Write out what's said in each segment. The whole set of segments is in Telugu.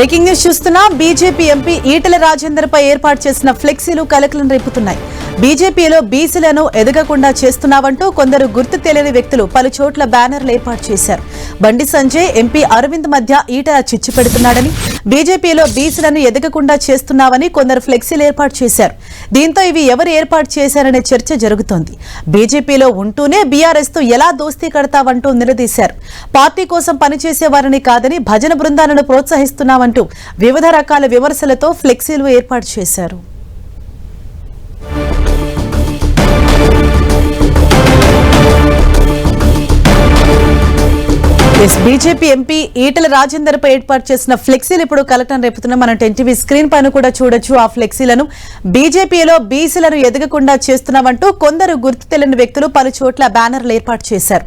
బ్రేకింగ్ న్యూస్ చూస్తున్నా బీజేపీ ఎంపీ ఈటెల రాజేందర్ పై ఏర్పాటు చేసిన ఫ్లెక్సీలు కలకలం రేపుతున్నాయి. బీజేపీలో బీసీలను ఎదగకుండా చేస్తున్నావంటూ కొందరు గుర్తు తెలియని వ్యక్తులు పలు చోట్ల బ్యానర్లు ఏర్పాటు చేశారు. బండి సంజయ్, ఎంపీ అరవింద్ మధ్య ఈటెల చిచ్చు పెడుతున్నాడని, బీజేపీలో బీసీలను ఎదగకుండా చేస్తున్నావని కొందరు ఫ్లెక్సీలు ఏర్పాటు చేశారు. దీంతో ఇవి ఎవరు ఏర్పాటు చేశారనే చర్చ జరుగుతోంది. బీజేపీలో ఉంటూనే బీఆర్ఎస్ తో ఎలా దోస్తీ కడతావంటూ నిలదీశారు. పార్టీ కోసం పనిచేసేవారని కాదని భజన బృందాలను ప్రోత్సహిస్తున్నామంటూ వివిధ రకాల విమర్శలతో ఫ్లెక్సీలు ఏర్పాటు చేశారు. బీజేపీ ఎంపీ ఈటెల రాజేందర్ పై ఏర్పాటు చేసిన ఫ్లెక్సీలు ఇప్పుడు కలకలం రేపుతున్నా. మనం టీవీ స్క్రీన్ పైన కూడా చూడొచ్చు ఆ ఫ్లెక్సీలను. బీజేపీలో బీసీలను ఎదగకుండా చేస్తున్నామంటూ కొందరు గుర్తు తెలియని వ్యక్తులు పలు చోట్ల బ్యానర్లు ఏర్పాటు చేశారు.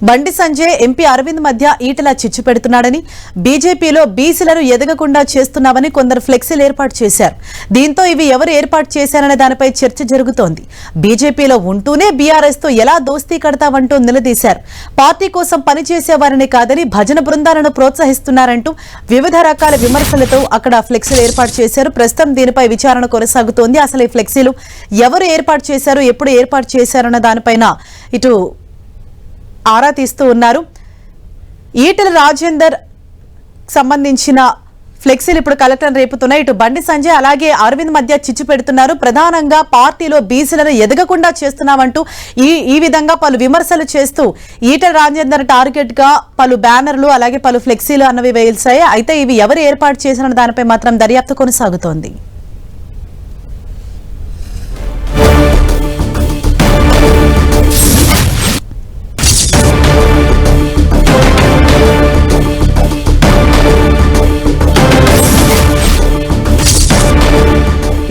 బండి సంజయ్, ఎంపీ అరవింద్ మధ్య ఈటెల చిచ్చు పెడుతున్నాడని, బీజేపీలో బీసీలను ఎదగకుండా చేస్తున్నామని కొందరు ఫ్లెక్సీలు ఏర్పాటు చేశారు. దీంతో ఇవి ఎవరు ఏర్పాటు చేశారనే దానిపై చర్చ జరుగుతోంది. బీజేపీలో ఉంటూనే బీఆర్ఎస్ తో ఎలా దోస్తీ కడతావంటూ నిలదీశారు. పార్టీ కోసం పనిచేసేవారని కాదని భజన బృందాలను ప్రోత్సహిస్తున్నారంటూ వివిధ రకాల విమర్శలతో అక్కడ ఫ్లెక్సీలు ఏర్పాటు చేశారు. ప్రస్తుతం దీనిపై విచారణ కొనసాగుతోంది. అసలు ఈ ఫ్లెక్సీలు ఎవరు ఏర్పాటు చేశారు, ఎప్పుడు ఏర్పాటు చేశారన్న దానిపైన ఇటు ఆరా తీస్తూ ఉన్నారు. ఈటెల రాజేందర్ సంబంధించిన ఫ్లెక్సీలు ఇప్పుడు కలెక్టర్ రేపుతున్నాయి. ఇటు బండి సంజయ్ అలాగే అరవింద్ మధ్య చిచ్చు పెడుతున్నారు. ప్రధానంగా పార్టీలో బీసీలను ఎదగకుండా చేస్తున్నామంటూ ఈ విధంగా పలు విమర్శలు చేస్తూ ఈటెల రాజేందర్ టార్గెట్ గా పలు బ్యానర్లు అలాగే పలు ఫ్లెక్సీలు అన్నవి వేల్చాయి. అయితే ఇవి ఎవరు ఏర్పాటు చేసిన దానిపై మాత్రం దర్యాప్తు కొనసాగుతోంది.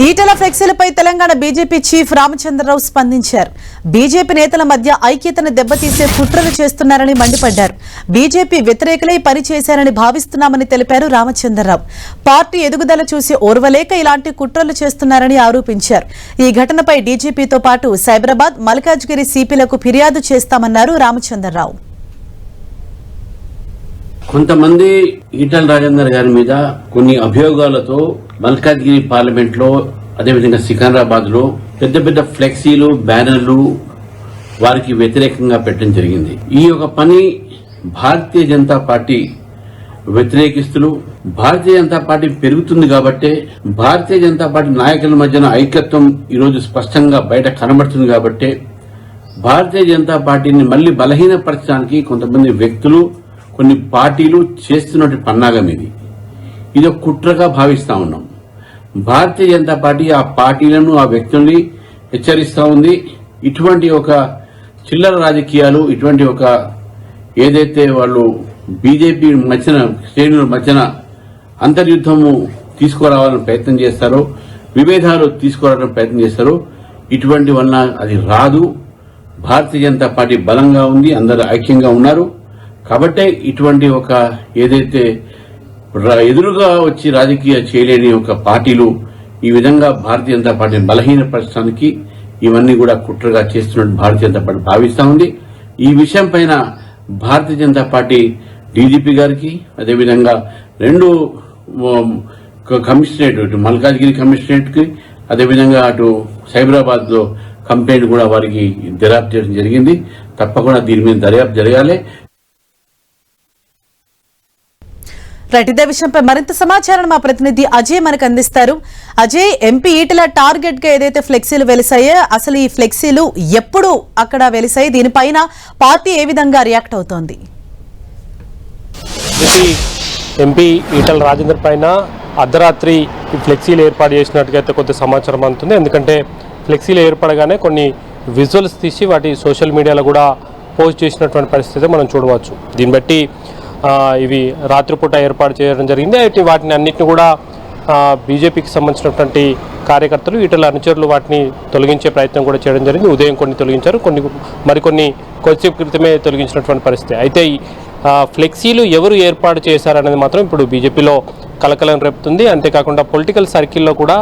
ఈటెల ఫ్లెక్సీలపై తెలంగాణ బీజేపీ చీఫ్ రామచంద్రరావు స్పందించారు. బీజేపీ నేతల మధ్య ఐక్యతను దెబ్బతీసే కుట్రలు చేస్తున్నారని మండిపడ్డారు. బీజేపీ వ్యతిరేకులై పనిచేశారని భావిస్తున్నామని తెలిపారు రామచంద్రరావు. పార్టీ ఎదుగుదల చూసి ఓర్వలేక ఇలాంటి కుట్రలు చేస్తున్నారని ఆరోపించారు. ఈ ఘటనపై డీజీపీతో పాటు సైబరాబాద్, మల్కాజ్గిరి సిపిలకు ఫిర్యాదు చేస్తామన్నారు రామచంద్రరావు. కొంతమంది ఈటెల రాజేందర్ గారి మీద కొన్ని అభియోగాలతో మల్కాజ్గిరి పార్లమెంట్ లో, అదేవిధంగా సికింద్రాబాద్ లో పెద్ద పెద్ద ఫ్లెక్సీలు, బ్యానర్లు వారికి వ్యతిరేకంగా పెట్టడం జరిగింది. ఈ యొక్క పని భారతీయ జనతా పార్టీ వ్యతిరేకిస్తులు. భారతీయ జనతా పార్టీ పెరుగుతుంది కాబట్టి, భారతీయ జనతా పార్టీ నాయకుల మధ్యన ఐక్యత్వం ఈరోజు స్పష్టంగా బయట కనబడుతుంది కాబట్టి, భారతీయ జనతా పార్టీని మళ్లీ బలహీనపరచడానికి కొంతమంది వ్యక్తులు, కొన్ని పార్టీలు చేస్తున్నటువంటి పన్నాగం ఇది ఒక కుట్రగా భావిస్తా ఉన్నాం. భారతీయ జనతా పార్టీ ఆ పార్టీలను, ఆ వ్యక్తుల్ని హెచ్చరిస్తా ఉంది. ఇటువంటి ఒక చిల్లర రాజకీయాలు, ఇటువంటి ఒక ఏదైతే వాళ్ళు బీజేపీ మధ్యన శ్రేణుల మధ్యన అంతర్యుద్ధము తీసుకురావాలని ప్రయత్నం చేస్తారో, విభేదాలు తీసుకురావాలని ప్రయత్నం చేస్తారో, ఇటువంటి వలన అది రాదు. భారతీయ జనతా పార్టీ బలంగా ఉంది, అందరూ ఐక్యంగా ఉన్నారు. కాబట్టే ఇటువంటి ఒక ఏదైతే ఎదురుగా వచ్చి రాజకీయ చేయలేని ఒక పార్టీలు ఈ విధంగా భారతీయ జనతా పార్టీని బలహీనపరచడానికి ఇవన్నీ కూడా కుట్రగా చేస్తున్నట్టు భారతీయ జనతా పార్టీ భావిస్తా ఉంది. ఈ విషయం పైన భారతీయ జనతా పార్టీ డీజీపీ గారికి, అదేవిధంగా రెండు కమిషనరేట్, ఇటు మల్కాజ్గిరి కమిషనరేట్ కి, అదేవిధంగా అటు సైబరాబాద్ లో కంప్లైంట్ కూడా వారికి దర్యాప్తు చేయడం జరిగింది. తప్పకుండా దీని మీద దర్యాప్తు జరగాలి. రైట్, ఇదే విషయంపై మరింత సమాచారం మా ప్రతినిధి అజయ్ మనకు అందిస్తారు. అజయ్, ఎంపీ ఈటెల టార్గెట్ గా ఏదైతే ఫ్లెక్సీలు వెలిసాయో, అసలు ఈ ఫ్లెక్సీలు ఎప్పుడు అక్కడ వెలిసాయి, దీనిపైన పార్టీ ఏ విధంగా రియాక్ట్ అవుతోంది? ఎంపీ ఈటెల రాజేందర్ పైన అర్ధరాత్రి ఈ ఫ్లెక్సీలు ఏర్పాటు చేసినట్టుగా అయితే కొంత సమాచారం అందుతుంది. ఎందుకంటే ఫ్లెక్సీలు ఏర్పడగానే కొన్ని విజువల్స్ తీసి వాటి సోషల్ మీడియాలో కూడా పోస్ట్ చేసినటువంటి పరిస్థితి మనం చూడవచ్చు. దీన్ని బట్టి ఇవి రాత్రిపూట ఏర్పాటు చేయడం జరిగింది. అయితే వాటిని అన్నింటినీ కూడా బీజేపీకి సంబంధించినటువంటి కార్యకర్తలు, ఈటెల అనుచరులు వాటిని తొలగించే ప్రయత్నం కూడా చేయడం జరిగింది. ఉదయం కొన్ని తొలగించారు, మరికొన్ని కొద్దిసేపు క్రితమే తొలగించినటువంటి పరిస్థితి. అయితే ఫ్లెక్సీలు ఎవరు ఏర్పాటు చేశారనేది మాత్రం ఇప్పుడు బీజేపీలో కలకలం రేపుతుంది. అంతేకాకుండా పొలిటికల్ సర్కిల్లో కూడా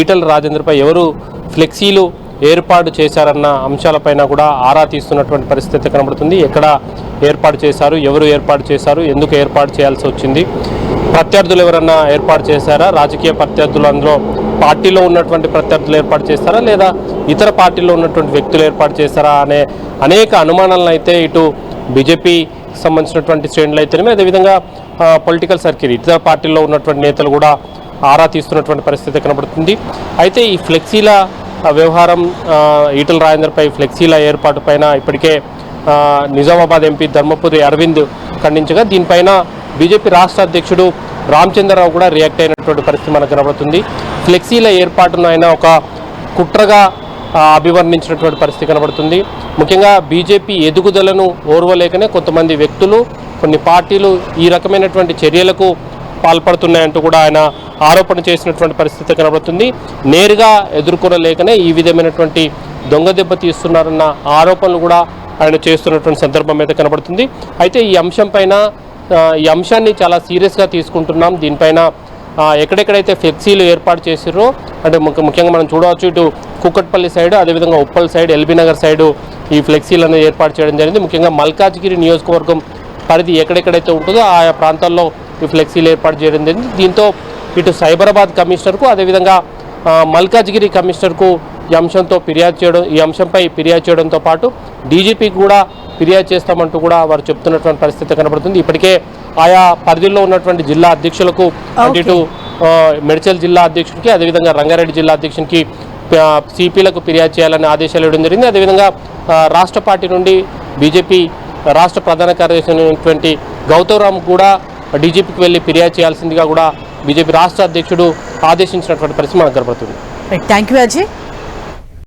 ఈటెల రాజేందర్పై ఎవరు ఫ్లెక్సీలు ఏర్పాటు చేశారన్న అంశాలపైన కూడా ఆరా తీస్తున్నటువంటి పరిస్థితి కనబడుతుంది. ఎక్కడ ఏర్పాటు చేశారు, ఎవరు ఏర్పాటు చేశారు, ఎందుకు ఏర్పాటు చేయాల్సి వచ్చింది, ప్రత్యర్థులు ఎవరన్నా ఏర్పాటు చేశారా, రాజకీయ ప్రత్యర్థులు, అందులో పార్టీలో ఉన్నటువంటి ప్రత్యర్థులు ఏర్పాటు చేస్తారా లేదా ఇతర పార్టీలో ఉన్నటువంటి వ్యక్తులు ఏర్పాటు చేస్తారా అనే అనేక అనుమానాలను అయితే ఇటు బీజేపీ సంబంధించినటువంటి శ్రేణులు అయితేనేమి, అదేవిధంగా పొలిటికల్ సర్కిల్ ఇతర పార్టీల్లో ఉన్నటువంటి నేతలు కూడా ఆరా తీస్తున్నటువంటి పరిస్థితి కనబడుతుంది. అయితే ఈ ఫ్లెక్సీల వ్యవహారం, ఈటల రాజేందర్పై ఫ్లెక్సీల ఏర్పాటు పైన ఇప్పటికే నిజామాబాద్ ఎంపీ ధర్మపురి అరవింద్ ఖండించగా దీనిపైన బీజేపీ రాష్ట్ర అధ్యక్షుడు రామచంద్రరావు కూడా రియాక్ట్ అయినటువంటి పరిస్థితి మనకు కనబడుతుంది. ఫ్లెక్సీల ఏర్పాటును ఆయన ఒక కుట్రగా అభివర్ణించినటువంటి పరిస్థితి కనబడుతుంది. ముఖ్యంగా బీజేపీ ఎదుగుదలను ఓర్వలేకనే కొంతమంది వ్యక్తులు, కొన్ని పార్టీలు ఈ రకమైనటువంటి చర్యలకు పాల్పడుతున్నాయంటూ కూడా ఆయన ఆరోపణ చేసినటువంటి పరిస్థితి కనబడుతుంది. నేరుగా ఎదుర్కొనలేకనే ఈ విధమైనటువంటి దొంగ దెబ్బ తీస్తున్నారన్న ఆరోపణలు కూడా ఆయన చేస్తున్నటువంటి సందర్భం అయితే కనబడుతుంది. అయితే ఈ అంశాన్ని చాలా సీరియస్గా తీసుకుంటున్నాం. దీనిపైన ఎక్కడెక్కడైతే ఫ్లెక్సీలు ఏర్పాటు చేసిర్రో, అంటే ముఖ్యంగా మనం చూడవచ్చు, ఇటు కూకట్పల్లి సైడ్, అదేవిధంగా Uppal side, LB Nagar side ఈ ఫ్లెక్సీలను ఏర్పాటు చేయడం జరిగింది. ముఖ్యంగా మల్కాజ్గిరి నియోజకవర్గం పరిధి ఎక్కడెక్కడైతే ఉంటుందో ఆయా ప్రాంతాల్లో ఈ ఫ్లెక్సీలు ఏర్పాటు చేయడం జరిగింది. దీంతో ఇటు సైబరాబాద్ కమిషనర్కు, అదేవిధంగా మల్కాజ్గిరి కమిషనర్కు ఈ అంశంపై ఫిర్యాదు చేయడంతో పాటు డీజీపీకి కూడా ఫిర్యాదు చేస్తామంటూ కూడా వారు చెప్తున్నటువంటి పరిస్థితి కనబడుతుంది. ఇప్పటికే ఆయా పరిధిలో ఉన్నటువంటి జిల్లా అధ్యక్షులకు, అంటే ఇటు మేడ్చల్ జిల్లా అధ్యక్షుడికి, అదేవిధంగా రంగారెడ్డి జిల్లా అధ్యక్షునికి సిపిలకు ఫిర్యాదు చేయాలని ఆదేశాలు ఇవ్వడం జరిగింది. అదేవిధంగా రాష్ట్ర పార్టీ నుండి బీజేపీ రాష్ట్ర ప్రధాన కార్యదర్శి అయినటువంటి గౌతమ్ కూడా డీజీపీకి వెళ్ళి ఫిర్యాదు చేయాల్సిందిగా కూడా బీజేపీ రాష్ట్ర అధ్యక్షుడు ఆదేశించినటువంటి పరిస్థితి మనకు కనబడుతుంది. Thank you Ajay.